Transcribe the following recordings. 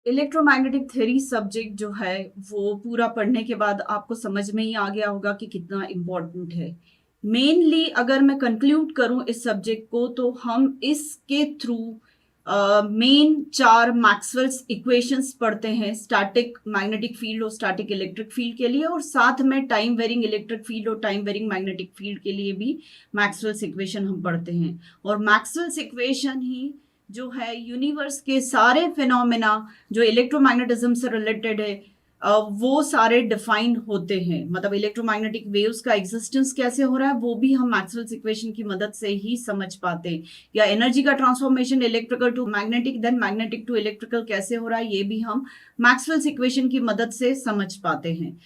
Electromagnetic theory subject जो है वो पूरा पढ़ने के बाद आपको समझ में ही आ गया होगा कि कितना इम्पोर्टेंट है। मेनली अगर मैं कंक्लूड करूं इस सब्जेक्ट को तो हम इसके थ्रू मेन चार मैक्सवेल्स इक्वेशंस पढ़ते हैं, स्टैटिक मैग्नेटिक फील्ड और स्टैटिक इलेक्ट्रिक फील्ड के लिए, और साथ में टाइम वेरिंग इलेक्ट्रिक फील्ड और टाइम वेरिंग मैग्नेटिक फील्ड के लिए भी मैक्सवेल्स इक्वेशन हम पढ़ते हैं। और मैक्सवेल्स इक्वेशन ही जो है यूनिवर्स के सारे फिनोमेना जो इलेक्ट्रोमैग्नेटिज्म से रिलेटेड है वो सारे डिफाइन होते हैं। मतलब इलेक्ट्रोमैग्नेटिक वेव्स का एग्जिस्टेंस कैसे हो रहा है वो भी हम मैक्सवेल्स इक्वेशन की मदद से ही समझ पाते हैं। या एनर्जी का transformation electrical to magnetic then magnetic to electrical कैसे हो रहा है ये भी हम मैक्सवेल्स इक्वेशन की मदद से समझ पाते हैं।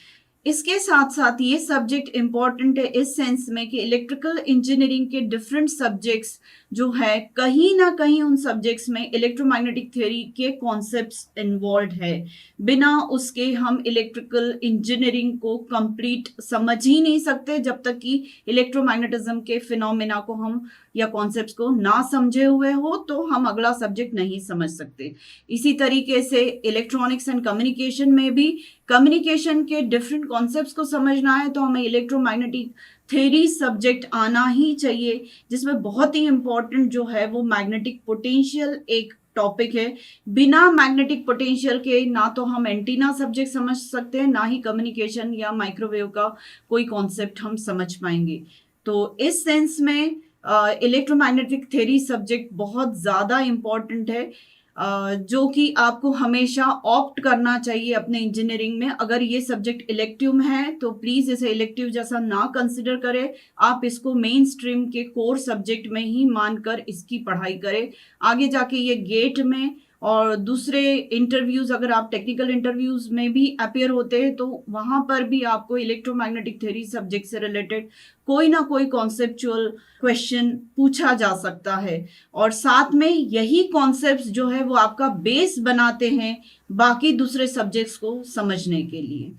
इसके साथ साथ ये सब्जेक्ट इंपॉर्टेंट है इस सेंस में कि इलेक्ट्रिकल इंजीनियरिंग के डिफरेंट सब्जेक्ट्स जो है कहीं ना कहीं उन सब्जेक्ट्स में इलेक्ट्रोमैग्नेटिक थ्योरी के कॉन्सेप्ट्स इन्वॉल्व है। बिना उसके हम इलेक्ट्रिकल इंजीनियरिंग को कंप्लीट समझ ही नहीं सकते जब तक कि इलेक्ट्रोमैग्नेटिज्म के फिनोमेना को हम या कॉन्सेप्ट्स को ना समझे हुए हो तो हम अगला सब्जेक्ट नहीं समझ सकते। इसी तरीके से इलेक्ट्रॉनिक्स एंड कम्युनिकेशन में भी कम्युनिकेशन के डिफरेंट कॉन्सेप्ट्स को समझना है तो हमें इलेक्ट्रोमैग्नेटिक थ्योरी सब्जेक्ट आना ही चाहिए, जिसमें बहुत ही इंपॉर्टेंट जो है वो मैग्नेटिक पोटेंशियल एक टॉपिक है। बिना मैग्नेटिक पोटेंशियल के ना तो हम एंटीना सब्जेक्ट समझ सकते हैं, ना ही कम्युनिकेशन या माइक्रोवेव का कोई कॉन्सेप्ट हम समझ पाएंगे। तो इस सेंस में इलेक्ट्रोमैग्नेटिक थ्योरी सब्जेक्ट बहुत ज़्यादा इम्पॉर्टेंट है, जो कि आपको हमेशा ऑप्ट करना चाहिए अपने इंजीनियरिंग में। अगर ये सब्जेक्ट इलेक्टिव में है तो प्लीज इसे इलेक्टिव जैसा ना कंसिडर करें, आप इसको मेन स्ट्रीम के कोर सब्जेक्ट में ही मानकर इसकी पढ़ाई करें। आगे जाके ये गेट में और दूसरे इंटरव्यूज, अगर आप टेक्निकल इंटरव्यूज में भी अपेयर होते हैं तो वहां पर भी आपको इलेक्ट्रोमैग्नेटिक थ्योरी सब्जेक्ट से रिलेटेड कोई ना कोई कॉन्सेप्चुअल क्वेश्चन पूछा जा सकता है। और साथ में यही कॉन्सेप्ट्स जो है वो आपका बेस बनाते हैं बाकी दूसरे सब्जेक्ट्स को समझने के लिए।